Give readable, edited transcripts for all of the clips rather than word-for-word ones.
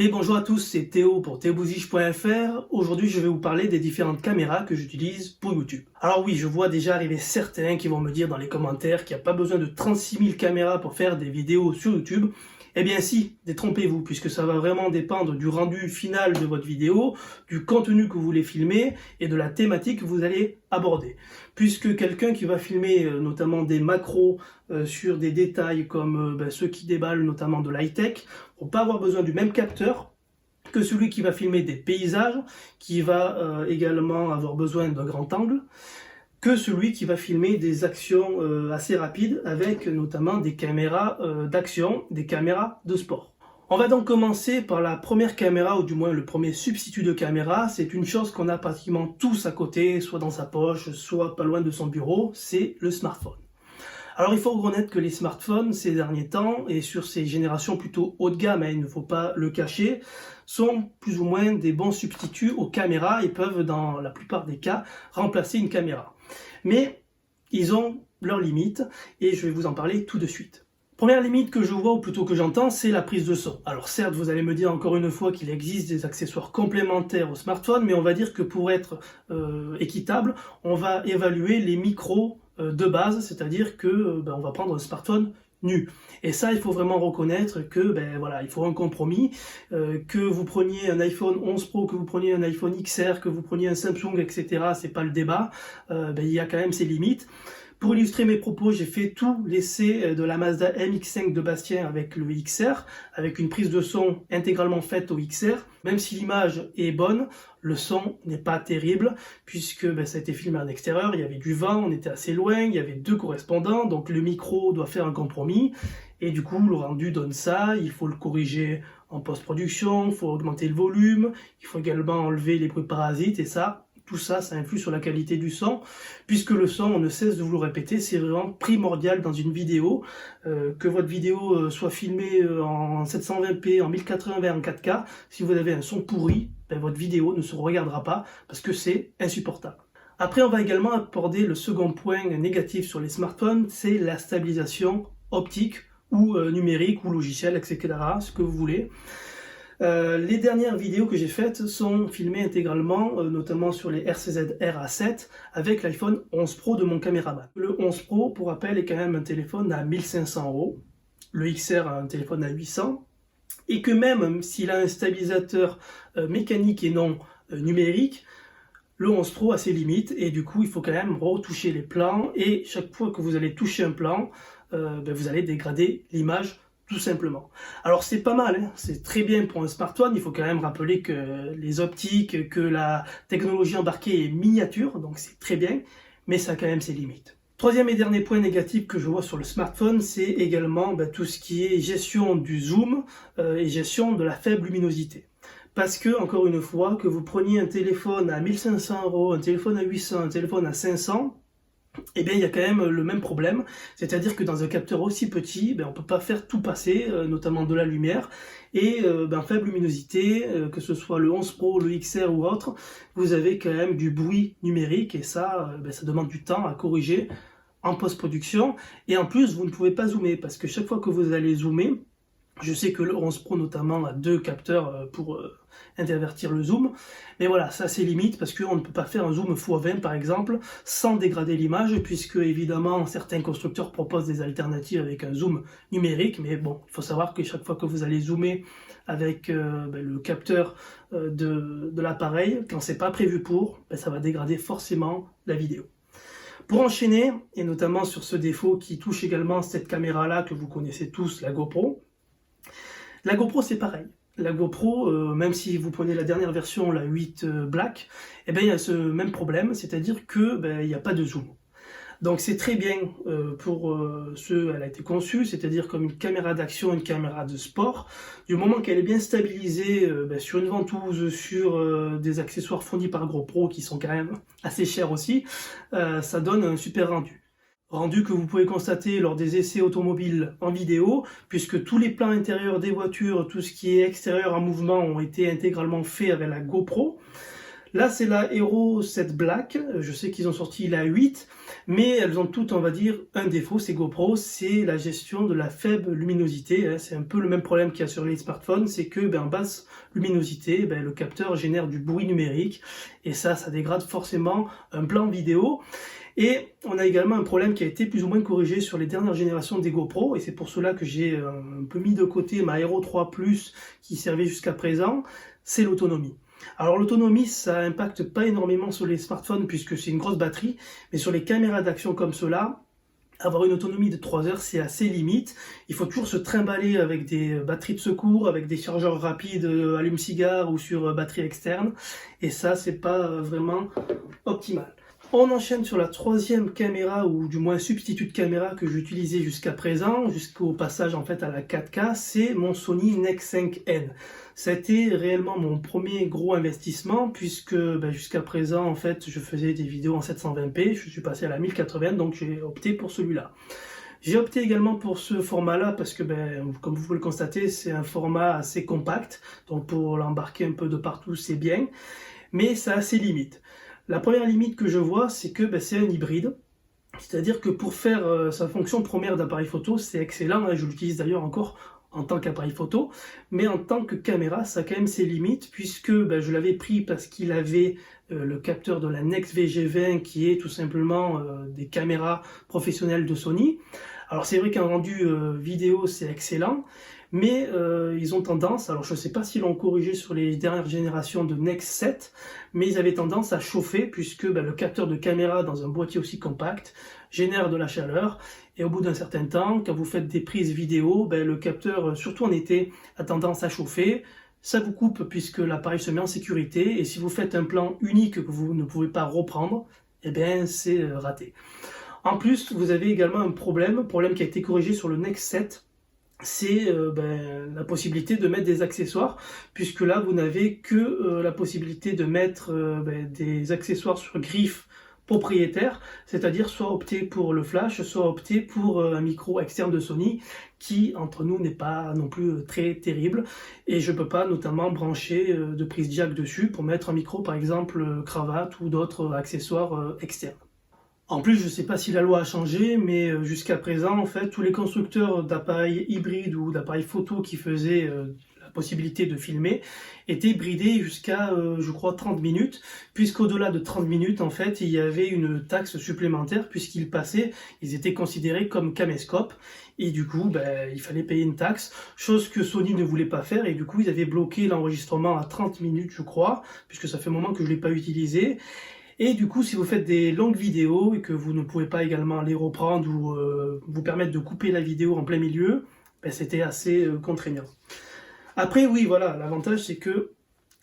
Et bonjour à tous, c'est Théo pour théobouzige.fr. Aujourd'hui, je vais vous parler des différentes caméras que j'utilise pour YouTube. Alors oui, je vois déjà arriver certains qui vont me dire dans les commentaires qu'il n'y a pas besoin de 36 000 caméras pour faire des vidéos sur YouTube. Eh bien si, détrompez-vous, puisque ça va vraiment dépendre du rendu final de votre vidéo, du contenu que vous voulez filmer et de la thématique que vous allez aborder. Puisque quelqu'un qui va filmer notamment des macros sur des détails comme ceux qui déballent notamment de l'high-tech, on va pas avoir besoin du même capteur que celui qui va filmer des paysages, qui va également avoir besoin d'un grand angle, que celui qui va filmer des actions assez rapides avec notamment des caméras d'action, des caméras de sport. On va donc commencer par la première caméra, ou du moins le premier substitut de caméra. C'est une chose qu'on a pratiquement tous à côté, soit dans sa poche, soit pas loin de son bureau, c'est le smartphone. Alors il faut reconnaître que les smartphones ces derniers temps, et sur ces générations plutôt haut de gamme, il ne faut pas le cacher, sont plus ou moins des bons substituts aux caméras et peuvent dans la plupart des cas remplacer une caméra. Mais ils ont leurs limites et je vais vous en parler tout de suite. Première limite que je vois, ou plutôt que j'entends, c'est la prise de son. Alors certes, vous allez me dire encore une fois qu'il existe des accessoires complémentaires au smartphone, mais on va dire que pour être équitable, on va évaluer les micros de base, c'est-à-dire que on va prendre un smartphone nu. Et ça, il faut vraiment reconnaître que voilà, il faut un compromis, que vous preniez un iPhone 11 Pro, que vous preniez un iPhone XR, que vous preniez un Samsung, etc. C'est pas le débat. Il y a quand même ses limites. Pour illustrer mes propos, j'ai fait tout l'essai de la Mazda MX-5 de Bastien avec le XR, avec une prise de son intégralement faite au XR. Même si l'image est bonne, le son n'est pas terrible, puisque ça a été filmé en extérieur, il y avait du vent, on était assez loin, il y avait deux correspondants, donc le micro doit faire un compromis, et du coup le rendu donne ça, il faut le corriger en post-production, il faut augmenter le volume, il faut également enlever les bruits parasites, et ça, tout ça, ça influe sur la qualité du son, puisque le son, on ne cesse de vous le répéter, c'est vraiment primordial dans une vidéo, que votre vidéo soit filmée en 720p, en 1080, en 4K, si vous avez un son pourri, votre vidéo ne se regardera pas, parce que c'est insupportable. Après, on va également aborder le second point négatif sur les smartphones, c'est la stabilisation optique, ou numérique, ou logiciel, etc., ce que vous voulez. Les dernières vidéos que j'ai faites sont filmées intégralement, notamment sur les RCZ RA7 avec l'iPhone 11 Pro de mon caméraman. Le 11 Pro, pour rappel, est quand même un téléphone à 1500 €. Le XR a un téléphone à 800. Et que même s'il a un stabilisateur mécanique et non numérique, le 11 Pro a ses limites et du coup il faut quand même retoucher les plans et chaque fois que vous allez toucher un plan, vous allez dégrader l'image tout simplement. Alors c'est pas mal, hein, c'est très bien pour un smartphone, il faut quand même rappeler que les optiques, que la technologie embarquée est miniature, donc c'est très bien, mais ça a quand même ses limites. Troisième et dernier point négatif que je vois sur le smartphone, c'est également tout ce qui est gestion du zoom et gestion de la faible luminosité. Parce que, encore une fois, que vous preniez un téléphone à 1500 €, un téléphone à 800, un téléphone à 500, eh bien, il y a quand même le même problème, c'est-à-dire que dans un capteur aussi petit, on ne peut pas faire tout passer, notamment de la lumière, et faible luminosité, que ce soit le 11 Pro, le XR ou autre, vous avez quand même du bruit numérique, et ça, ça demande du temps à corriger en post-production, et en plus, vous ne pouvez pas zoomer, parce que chaque fois que vous allez zoomer, je sais que le 11 Pro notamment a deux capteurs pour intervertir le zoom, mais voilà, ça c'est limite parce qu'on ne peut pas faire un zoom x20 par exemple sans dégrader l'image, puisque évidemment certains constructeurs proposent des alternatives avec un zoom numérique, mais bon, il faut savoir que chaque fois que vous allez zoomer avec le capteur de l'appareil, quand c'est pas prévu pour, ça va dégrader forcément la vidéo. Pour enchaîner, et notamment sur ce défaut qui touche également cette caméra-là que vous connaissez tous, la GoPro, la GoPro c'est pareil. La GoPro, même si vous prenez la dernière version, la 8 Black, il y a ce même problème, c'est-à-dire que il n'y a pas de zoom. Donc c'est très bien pour elle a été conçue, c'est-à-dire comme une caméra d'action, une caméra de sport. Du moment qu'elle est bien stabilisée sur une ventouse, sur des accessoires fournis par GoPro qui sont quand même assez chers aussi, ça donne un super rendu. Rendu que vous pouvez constater lors des essais automobiles en vidéo, puisque tous les plans intérieurs des voitures, tout ce qui est extérieur en mouvement ont été intégralement faits avec la GoPro. Là, c'est la Hero 7 Black. Je sais qu'ils ont sorti la 8, mais elles ont toutes, on va dire, un défaut, ces GoPro, c'est la gestion de la faible luminosité. C'est un peu le même problème qu'il y a sur les smartphones, c'est que en basse luminosité, le capteur génère du bruit numérique, et ça dégrade forcément un plan vidéo. Et on a également un problème qui a été plus ou moins corrigé sur les dernières générations des GoPro, et c'est pour cela que j'ai un peu mis de côté ma Hero 3 Plus qui servait jusqu'à présent, c'est l'autonomie. Alors l'autonomie, ça impacte pas énormément sur les smartphones puisque c'est une grosse batterie, mais sur les caméras d'action comme cela, avoir une autonomie de 3 heures, c'est assez limite. Il faut toujours se trimballer avec des batteries de secours, avec des chargeurs rapides allume-cigare ou sur batterie externe, et ça, c'est pas vraiment optimal. On enchaîne sur la troisième caméra, ou du moins substitut de caméra que j'utilisais jusqu'à présent, jusqu'au passage en fait à la 4K, c'est mon Sony Nex 5N. C'était réellement mon premier gros investissement, puisque jusqu'à présent en fait je faisais des vidéos en 720p, je suis passé à la 1080, donc j'ai opté pour celui-là. J'ai opté également pour ce format-là parce que, comme vous pouvez le constater, c'est un format assez compact, donc pour l'embarquer un peu de partout c'est bien, mais ça a ses limites. La première limite que je vois, c'est que c'est un hybride, c'est-à-dire que pour faire sa fonction première d'appareil photo, c'est excellent, je l'utilise d'ailleurs encore en tant qu'appareil photo, mais en tant que caméra, ça a quand même ses limites, puisque je l'avais pris parce qu'il avait le capteur de la Nex VG20, qui est tout simplement des caméras professionnelles de Sony. Alors c'est vrai qu'un rendu vidéo, c'est excellent, mais ils ont tendance, alors je ne sais pas s'ils l'ont corrigé sur les dernières générations de Nex 7, mais ils avaient tendance à chauffer, puisque le capteur de caméra dans un boîtier aussi compact génère de la chaleur, et au bout d'un certain temps, quand vous faites des prises vidéo, le capteur, surtout en été, a tendance à chauffer, ça vous coupe puisque l'appareil se met en sécurité, et si vous faites un plan unique que vous ne pouvez pas reprendre, c'est raté. En plus, vous avez également un problème qui a été corrigé sur le Nex 7, c'est la possibilité de mettre des accessoires, puisque là vous n'avez que la possibilité de mettre des accessoires sur griffe propriétaire, c'est-à-dire soit opter pour le flash, soit opter pour un micro externe de Sony qui entre nous n'est pas non plus très terrible, et je peux pas notamment brancher de prise jack dessus pour mettre un micro par exemple cravate ou d'autres accessoires externes. En plus, je ne sais pas si la loi a changé, mais jusqu'à présent, en fait, tous les constructeurs d'appareils hybrides ou d'appareils photo qui faisaient la possibilité de filmer étaient bridés jusqu'à, je crois, 30 minutes, puisqu'au-delà de 30 minutes, en fait, il y avait une taxe supplémentaire, puisqu'ils passaient, ils étaient considérés comme caméscope, et du coup, il fallait payer une taxe, chose que Sony ne voulait pas faire, et du coup, ils avaient bloqué l'enregistrement à 30 minutes, je crois, puisque ça fait un moment que je ne l'ai pas utilisé. Et du coup, si vous faites des longues vidéos et que vous ne pouvez pas également les reprendre ou vous permettre de couper la vidéo en plein milieu, c'était assez contraignant. Après, oui, voilà, l'avantage c'est que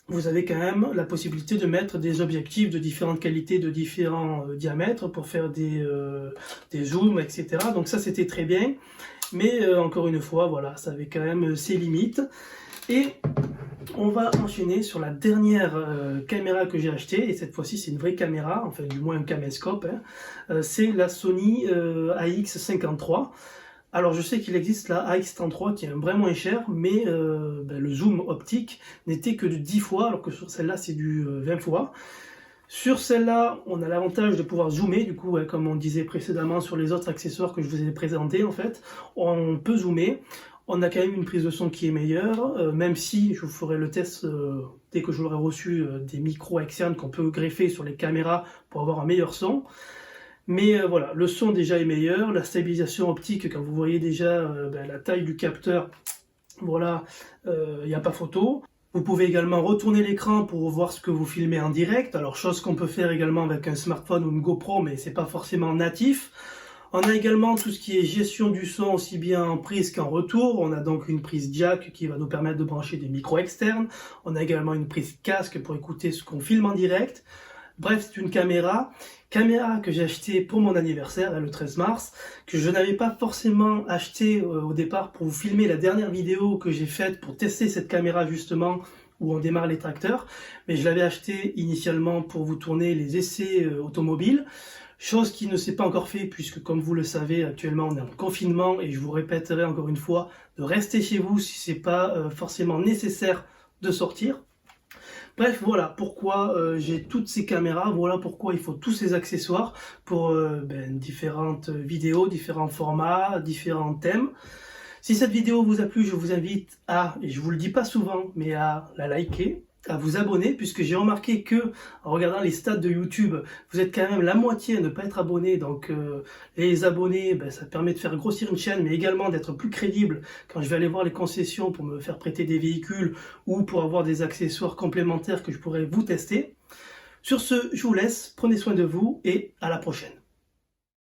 vous avez quand même la possibilité de mettre des objectifs de différentes qualités, de différents diamètres pour faire des zooms, etc. Donc ça, c'était très bien. Mais encore une fois, voilà, ça avait quand même ses limites. Et on va enchaîner sur la dernière caméra que j'ai achetée, et cette fois-ci c'est une vraie caméra, enfin du moins un caméscope, c'est la Sony AX53. Alors je sais qu'il existe la AX33 qui est un brin moins cher, mais le zoom optique n'était que de 10 fois, alors que sur celle-là c'est du 20 fois. Sur celle-là, on a l'avantage de pouvoir zoomer, du coup, comme on disait précédemment sur les autres accessoires que je vous ai présentés, en fait, on peut zoomer. On a quand même une prise de son qui est meilleure, même si je vous ferai le test dès que je l'aurai reçu des micros externes qu'on peut greffer sur les caméras pour avoir un meilleur son. Mais voilà, le son déjà est meilleur, la stabilisation optique, quand vous voyez déjà la taille du capteur, voilà, il n'y a pas photo. Vous pouvez également retourner l'écran pour voir ce que vous filmez en direct, alors chose qu'on peut faire également avec un smartphone ou une GoPro, mais c'est pas forcément natif. On a également tout ce qui est gestion du son, aussi bien en prise qu'en retour. On a donc une prise jack qui va nous permettre de brancher des micros externes. On a également une prise casque pour écouter ce qu'on filme en direct. Bref, c'est une caméra que j'ai achetée pour mon anniversaire, le 13 mars, que je n'avais pas forcément acheté au départ pour vous filmer la dernière vidéo que j'ai faite pour tester cette caméra justement, où on démarre les tracteurs, mais je l'avais acheté initialement pour vous tourner les essais automobiles. Chose qui ne s'est pas encore fait puisque, comme vous le savez, actuellement on est en confinement, et je vous répéterai encore une fois de rester chez vous si c'est pas forcément nécessaire de sortir. Bref, voilà pourquoi j'ai toutes ces caméras, voilà pourquoi il faut tous ces accessoires pour différentes vidéos, différents formats, différents thèmes. Si cette vidéo vous a plu, je vous invite à, et je vous le dis pas souvent, mais à la liker, à vous abonner, puisque j'ai remarqué que, en regardant les stats de YouTube, vous êtes quand même la moitié à ne pas être abonné, donc les abonnés, ça permet de faire grossir une chaîne, mais également d'être plus crédible quand je vais aller voir les concessions pour me faire prêter des véhicules ou pour avoir des accessoires complémentaires que je pourrais vous tester. Sur ce, je vous laisse, prenez soin de vous et à la prochaine.